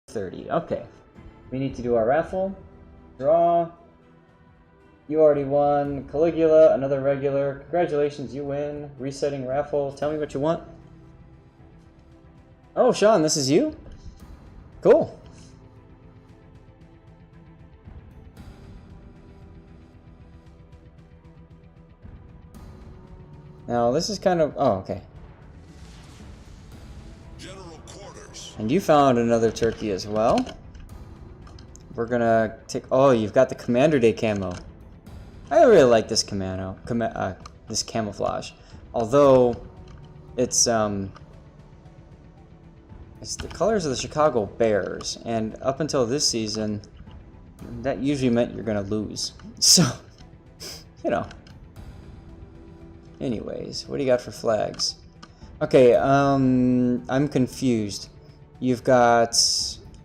30. Okay. We need to do our raffle. Draw. You already won. Caligula, another regular. Congratulations, you win. Resetting raffle. Tell me what you want. Oh, Sean, this is you? Cool. Now, this is kind of... Oh, okay. General quarters. And you found another turkey as well. We're gonna take... Oh, you've got the Commander Day camo. I really like this this camouflage. Although, it's the colors of the Chicago Bears. And up until this season, that usually meant you're gonna lose. So, you know. Anyways, what do you got for flags? Okay, I'm confused. You've got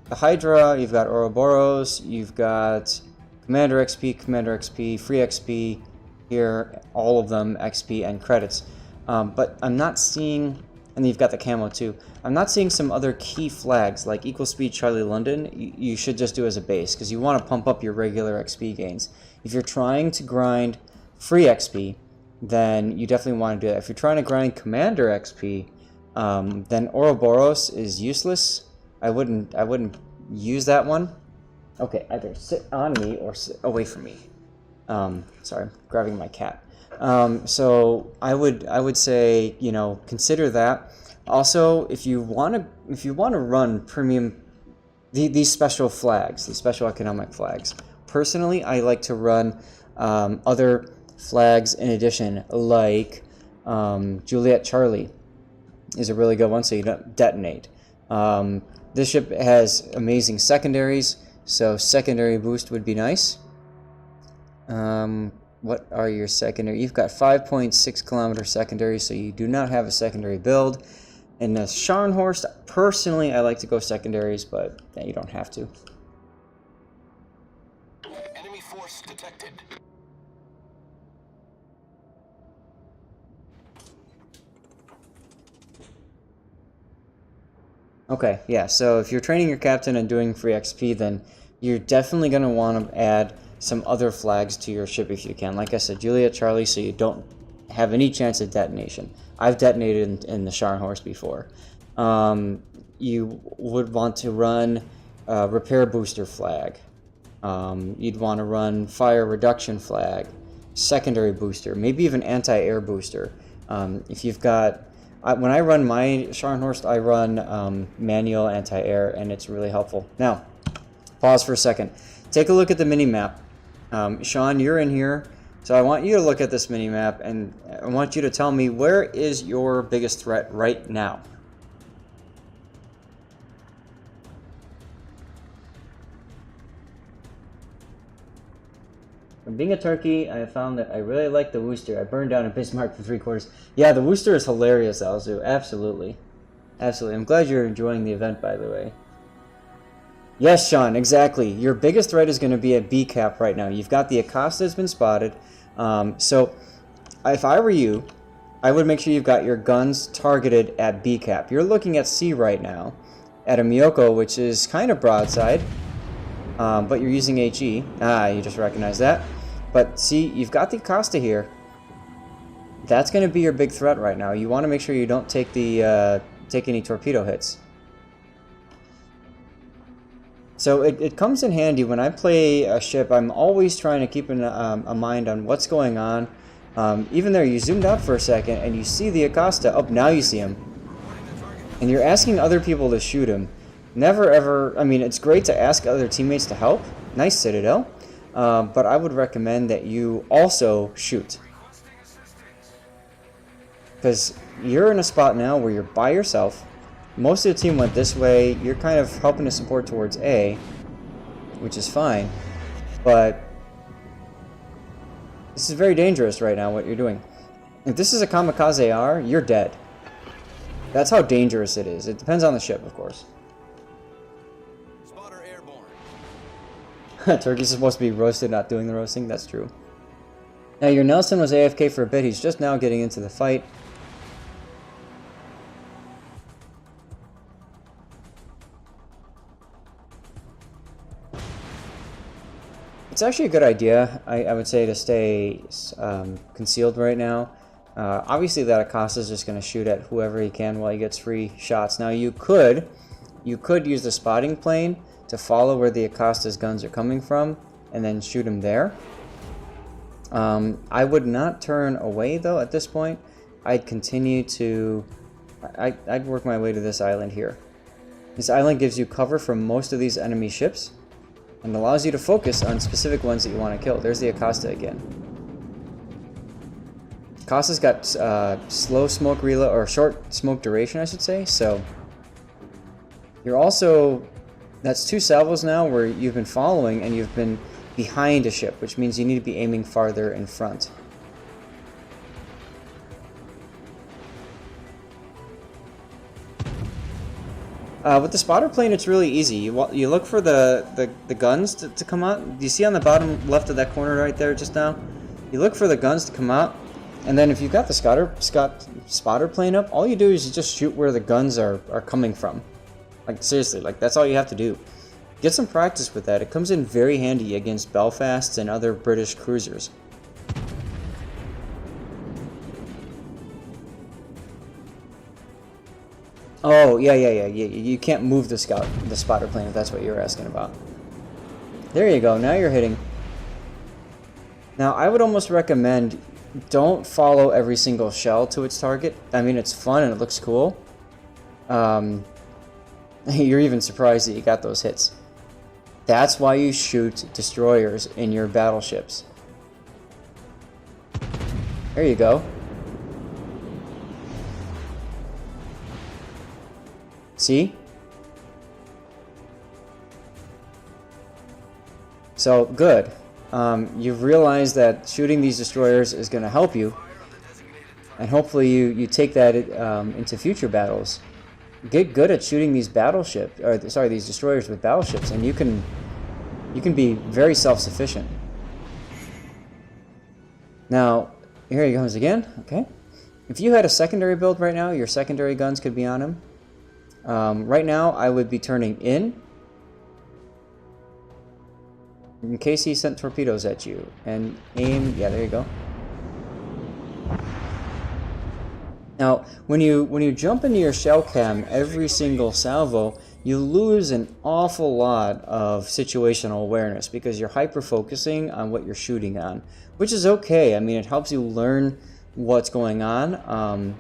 the Hydra, you've got Ouroboros, you've got Commander XP, Free XP here, all of them XP and credits. But I'm not seeing, and you've got the camo too, I'm not seeing some other key flags like Equal Speed Charlie London. You should just do as a base because you want to pump up your regular XP gains. If you're trying to grind Free XP, then you definitely want to do that. If you're trying to grind Commander XP, then Ouroboros is useless. I wouldn't use that one. Okay, either sit on me or sit away from me. Sorry, I'm grabbing my cat. So I would say, you know, consider that. Also, if you want to run premium, these special flags, these special economic flags. Personally, I like to run other flags in addition, like Juliet Charlie is a really good one, so you don't detonate. This ship has amazing secondaries, so secondary boost would be nice. What are your secondary? You've got 5.6 kilometer secondary, so you do not have a secondary build. In the Scharnhorst, personally, I like to go secondaries, but you don't have to. Enemy force detected. Okay, yeah, so if you're training your captain and doing free XP, then you're definitely going to want to add some other flags to your ship if you can. Like I said, Juliet Charlie, so you don't have any chance of detonation. I've detonated in the Scharnhorst before. You would want to run repair booster flag. You'd want to run fire reduction flag, secondary booster, maybe even anti-air booster. If you've got... when I run my Scharnhorst, I run manual anti-air, and it's really helpful. Now, pause for a second. Take a look at the mini-map. Sean, you're in here, so I want you to look at this mini-map, and I want you to tell me, where is your biggest threat right now? From being a turkey, I have found that I really like the Wooster. I burned down a Bismarck for 3/4. Yeah, the Wooster is hilarious, Alzu. Absolutely. Absolutely. I'm glad you're enjoying the event, by the way. Yes, Sean, exactly. Your biggest threat is going to be at B cap right now. You've got the Acosta has been spotted. So, if I were you, I would make sure you've got your guns targeted at B cap. You're looking at C right now, at a Miyoko, which is kind of broadside. But you're using HE. Ah, you just recognize that. But see, you've got the Acosta here. That's going to be your big threat right now. You want to make sure you don't take the take any torpedo hits. So it comes in handy when I play a ship. I'm always trying to keep a mind on what's going on. Even there, you zoomed out for a second and you see the Acosta. Oh, now you see him. And you're asking other people to shoot him. Never ever, I mean, it's great to ask other teammates to help. Nice, Citadel. But I would recommend that you also shoot. Because you're in a spot now where you're by yourself. Most of the team went this way. You're kind of helping to support towards A, which is fine. But this is very dangerous right now, what you're doing. If this is a kamikaze R, you're dead. That's how dangerous it is. It depends on the ship, of course. Turkey's supposed to be roasted, not doing the roasting. That's true. Now, your Nelson was AFK for a bit. He's just now getting into the fight. It's actually a good idea, I would say, to stay concealed right now. Obviously that Acosta is just going to shoot at whoever he can while he gets free shots. Now you could use the spotting plane to follow where the Acosta's guns are coming from and then shoot him there. I would not turn away though at this point. I'd continue to... I'd work my way to this island here. This island gives you cover from most of these enemy ships and allows you to focus on specific ones that you want to kill. There's the Acosta again. Acosta's got slow smoke reload, or short smoke duration, I should say, so you're also... That's 2 salvos now where you've been following and you've been behind a ship, which means you need to be aiming farther in front. With the spotter plane, it's really easy. You look for the guns to come out. Do you see on the bottom left of that corner right there just now? You look for the guns to come out, and then if you've got the spotter plane up, all you do is you just shoot where the guns are coming from. Like, seriously, like, that's all you have to do. Get some practice with that. It comes in very handy against Belfasts and other British cruisers. Oh, yeah. You can't move the spotter plane if that's what you were asking about. There you go. Now you're hitting. Now, I would almost recommend don't follow every single shell to its target. I mean, it's fun and it looks cool. You're even surprised that you got those hits. That's why you shoot destroyers in your battleships. There you go. See? So, good. You've realized that shooting these destroyers is going to help you. And hopefully you take that into future battles. Get good at shooting these these destroyers with battleships, and you can be very self-sufficient. Now, here he comes again. Okay. If you had a secondary build right now, your secondary guns could be on him. Right now, I would be turning in case he sent torpedoes at you, and aim. Yeah, there you go. Now, when you jump into your shell cam every single salvo, you lose an awful lot of situational awareness because you're hyper-focusing on what you're shooting on, which is okay. I mean, it helps you learn what's going on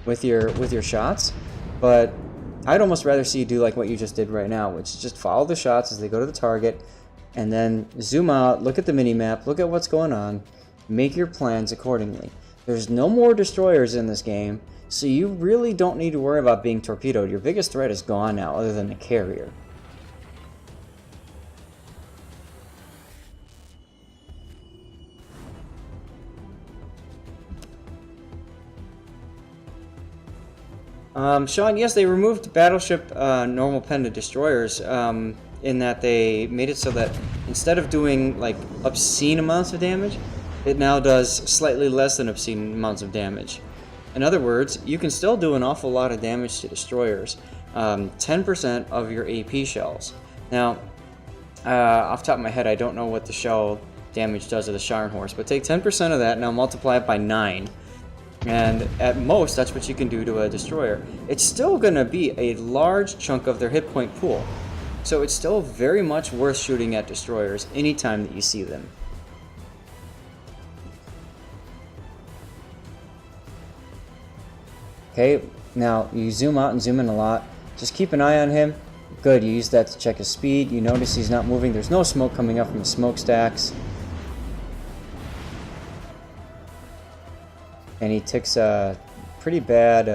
with your shots, but I'd almost rather see you do like what you just did right now, which is just follow the shots as they go to the target, and then zoom out, look at the mini-map, look at what's going on, make your plans accordingly. There's no more destroyers in this game, so you really don't need to worry about being torpedoed. Your biggest threat is gone now, other than the carrier. Sean, yes, they removed battleship normal pendant destroyers in that they made it so that instead of doing like obscene amounts of damage, it now does slightly less than obscene amounts of damage. In other words, you can still do an awful lot of damage to destroyers. 10% of your AP shells. Now, off the top of my head, I don't know what the shell damage does to the Scharnhorst, but take 10% of that, now multiply it by 9. And at most, that's what you can do to a destroyer. It's still going to be a large chunk of their hit point pool. So it's still very much worth shooting at destroyers anytime that you see them. Okay, now you zoom out and zoom in a lot. Just keep an eye on him. Good, you use that to check his speed. You notice he's not moving. There's no smoke coming up from the smokestacks. And he takes a pretty bad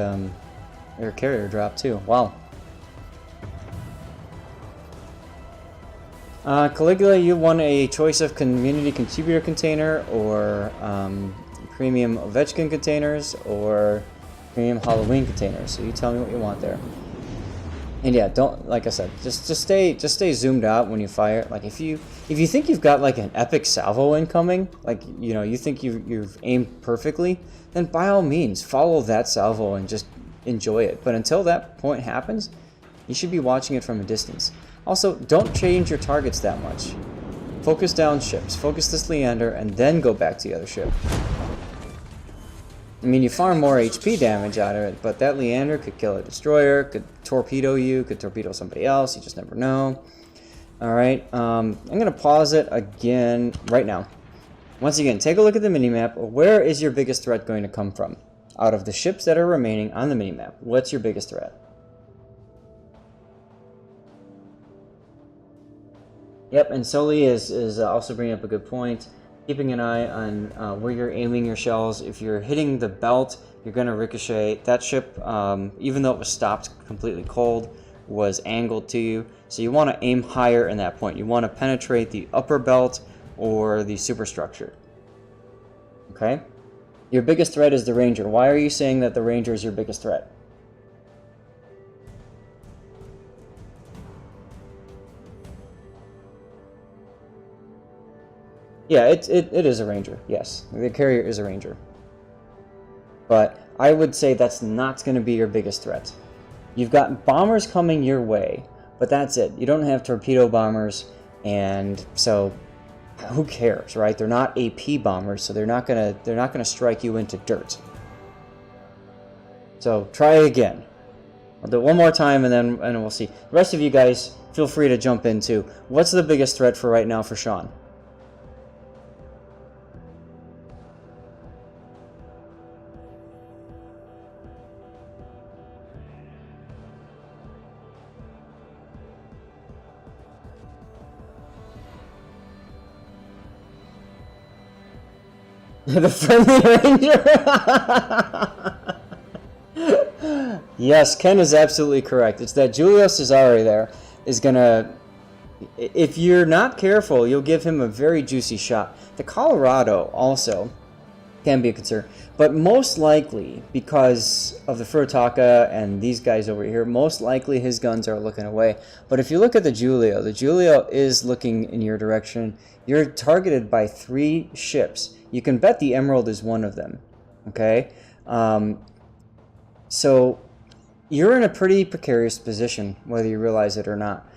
air carrier drop too. Wow. Caligula, you won a choice of community contributor container, or premium Ovechkin containers, or premium Halloween containers. So you tell me what you want there. And yeah, don't, like I said, just stay zoomed out when you fire. Like if you think you've got like an epic salvo incoming, like you think you've aimed perfectly, then by all means follow that salvo and just enjoy it. But until that point happens, you should be watching it from a distance. Also, don't change your targets that much. Focus down ships. Focus this Leander and then go back to the other ship. I mean, you farm more HP damage out of it, but that Leander could kill a destroyer, could torpedo you, could torpedo somebody else, you just never know. Alright, I'm going to pause it again right now. Once again, take a look at the minimap. Where is your biggest threat going to come from? Out of the ships that are remaining on the minimap, what's your biggest threat? Yep, and Sully is also bringing up a good point. Keeping an eye on where you're aiming your shells. If you're hitting the belt, you're going to ricochet. That ship, even though it was stopped completely cold, was angled to you. So you want to aim higher in that point. You want to penetrate the upper belt or the superstructure. Okay? Your biggest threat is the Ranger. Why are you saying that the Ranger is your biggest threat? Yeah, it is a Ranger, yes. The carrier is a Ranger. But I would say that's not going to be your biggest threat. You've got bombers coming your way, but that's it. You don't have torpedo bombers, and so who cares, right? They're not AP bombers, so they're not gonna strike you into dirt. So try again. I'll do it one more time, and we'll see. The rest of you guys, feel free to jump in too. What's the biggest threat for right now for Sean? The friendly ranger. Yes, Ken is absolutely correct. It's that Julio Cesare there is gonna, if you're not careful, you'll give him a very juicy shot. The Colorado also can be a concern, but most likely because of the Furutaka and these guys over here, most likely his guns are looking away. But if you look at the Julio is looking in your direction. You're targeted by 3 ships. You can bet the Emerald is one of them. Okay, so you're in a pretty precarious position, whether you realize it or not.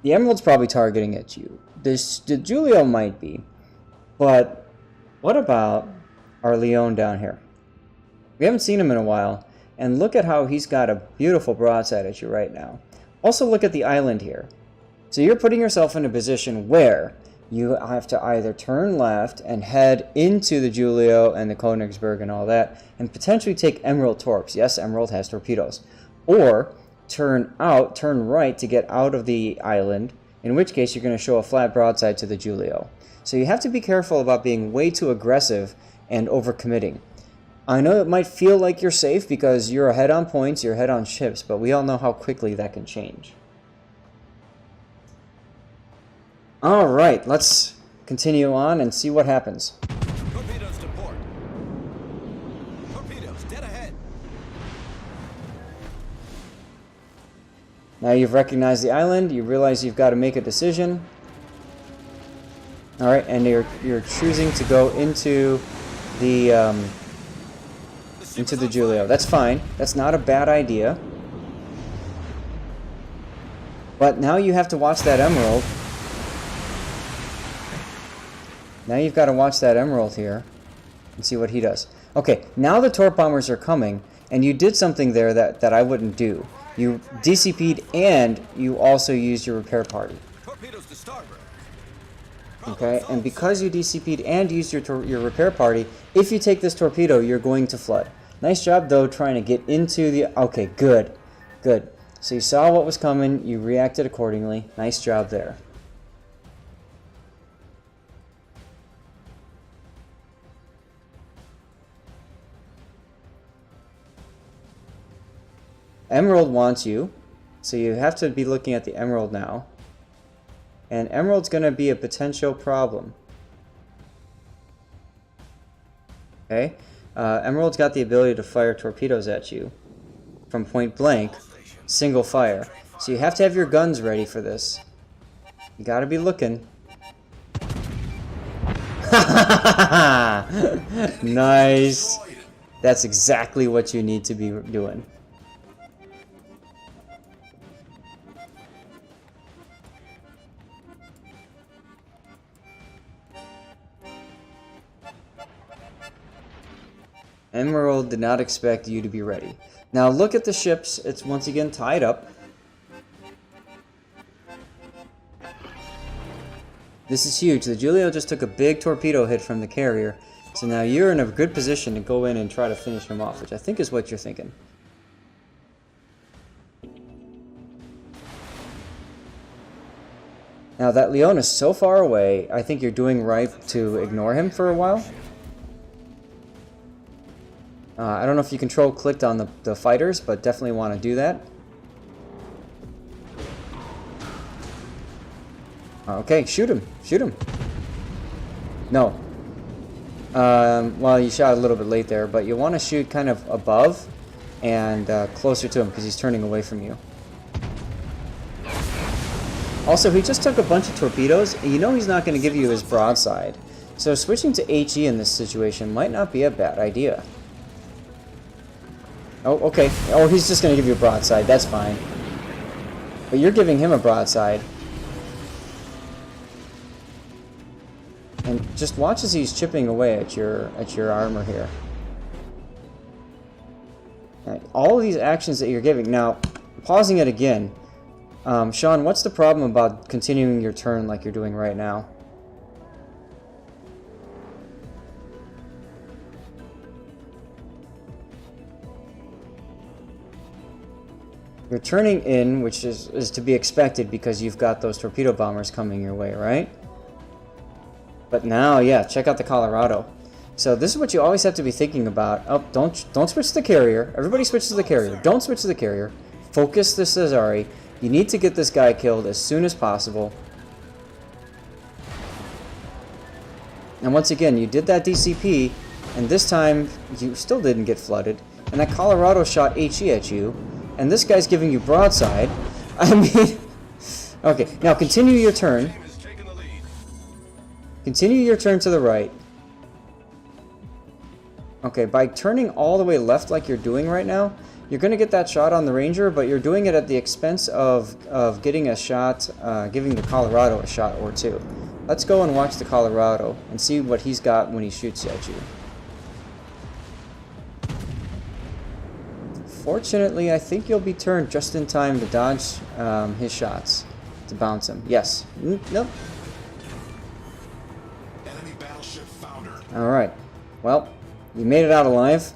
The Emerald's probably targeting at you. The Julio might be, but what about our Leon down here? We haven't seen him in a while, and look at how he's got a beautiful broadside at you right now. Also look at the island here. So you're putting yourself in a position where you have to either turn left and head into the Julio and the Königsberg and all that, and potentially take Emerald torps. Yes, Emerald has torpedoes. Or turn right to get out of the island, in which case you're going to show a flat broadside to the Julio. So you have to be careful about being way too aggressive and overcommitting. I know it might feel like you're safe because you're ahead on points, you're ahead on ships, but we all know how quickly that can change. Alright, let's continue on and see what happens. Torpedoes to port. Torpedoes dead ahead. Now you've recognized the island, you realize you've got to make a decision. Alright, and you're choosing to go into the Julio. That's fine. That's not a bad idea. But now you have to watch that Emerald. Now you've got to watch that Emerald here and see what he does. Okay, now the torp bombers are coming, and you did something there that I wouldn't do. You DCP'd and you also used your repair party. Torpedoes to starboard. Okay, and because you DCP'd and used your repair party, if you take this torpedo, you're going to flood. Nice job, though, trying to get into the... Okay, good. Good. So you saw what was coming, you reacted accordingly. Nice job there. Emerald wants you, so you have to be looking at the Emerald now. And Emerald's going to be a potential problem. Okay? Emerald's got the ability to fire torpedoes at you from point blank, single fire. So you have to have your guns ready for this. You gotta be looking. Nice! That's exactly what you need to be doing. Emerald did not expect you to be ready. Now look at the ships. It's once again tied up. This is huge. The Julio just took a big torpedo hit from the carrier. So now you're in a good position to go in and try to finish him off, which I think is what you're thinking. Now that Leon is so far away, I think you're doing right to ignore him for a while. I don't know if you control-clicked on the fighters, but definitely want to do that. Okay, shoot him. Shoot him. No. Well, you shot a little bit late there, but you want to shoot kind of above and closer to him because he's turning away from you. Also, he just took a bunch of torpedoes, and you know he's not going to give you his broadside. So switching to HE in this situation might not be a bad idea. Oh, okay. Oh, he's just going to give you a broadside. That's fine. But you're giving him a broadside. And just watch as he's chipping away at your armor here. Right, all of these actions that you're giving. Now, pausing it again. Sean, what's the problem about continuing your turn like you're doing right now? You're turning in, which is to be expected because you've got those torpedo bombers coming your way, right? But now, yeah, check out the Colorado. So this is what you always have to be thinking about. Oh, don't switch to the carrier. Everybody switch to the carrier. Don't switch to the carrier. Focus the Cesare. You need to get this guy killed as soon as possible. And once again, you did that DCP, and this time you still didn't get flooded. And that Colorado shot HE at you, and this guy's giving you broadside. I mean, okay, now continue your turn. Continue your turn to the right. Okay, by turning all the way left like you're doing right now, you're going to get that shot on the Ranger, but you're doing it at the expense of getting a shot, giving the Colorado a shot or two. Let's go and watch the Colorado and see what he's got when he shoots at you. Fortunately, I think you'll be turned just in time to dodge his shots, to bounce him. Yes. Nope. Enemy battleship foundered. Alright. Well, you made it out alive.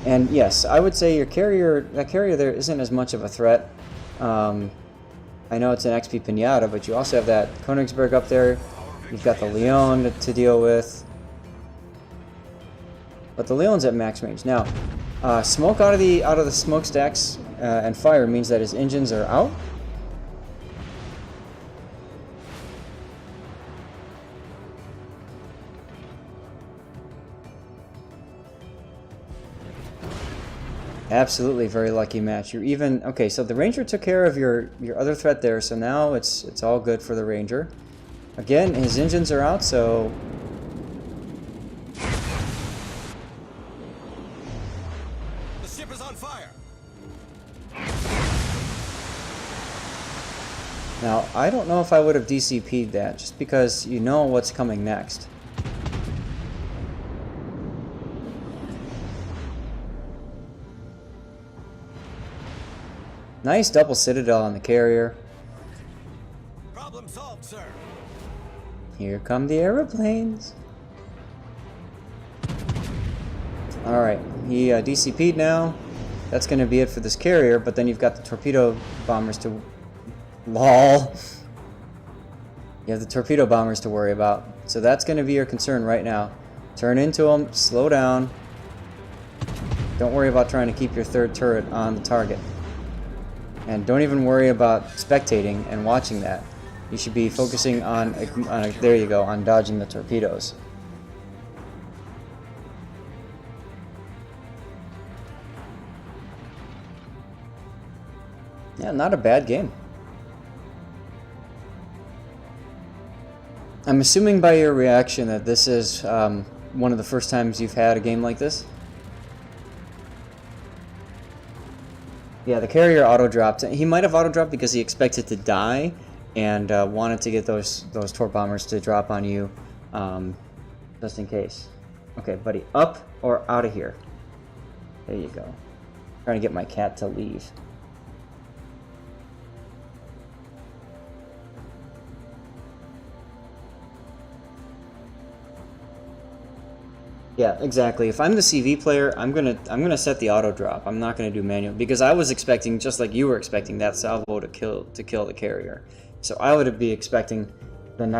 And yes, I would say your carrier, that carrier there isn't as much of a threat. I know it's an XP Pinata, but you also have that Königsberg up there. You've got the Leon to deal with. But the Leon's at max range. Now, smoke out of the smokestacks and fire means that his engines are out. Absolutely, very lucky match. You're even okay. So the Ranger took care of your other threat there. So now it's all good for the Ranger. Again, his engines are out. So The ship is on fire. now I don't know if I would have DCP'd that just because you know what's coming next. Nice double citadel on the carrier. Problem solved, sir. Here come the aeroplanes. Alright, he DCP'd now. That's going to be it for this carrier, but then you've got the torpedo bombers to... LOL. You have the torpedo bombers to worry about. So that's going to be your concern right now. Turn into them, slow down. Don't worry about trying to keep your third turret on the target. And don't even worry about spectating and watching that. You should be focusing on there you go, on dodging the torpedoes. Yeah, not a bad game. I'm assuming by your reaction that this is one of the first times you've had a game like this. Yeah, the carrier auto-dropped. He might have auto-dropped because he expected to die and wanted to get those torp bombers to drop on you just in case. Okay, buddy, up or out of here. There you go. Trying to get my cat to leave. Yeah, exactly. If I'm the CV player, I'm gonna set the auto drop. I'm not gonna do manual because I was expecting, just like you were expecting, that salvo to kill the carrier. So I would be expecting the next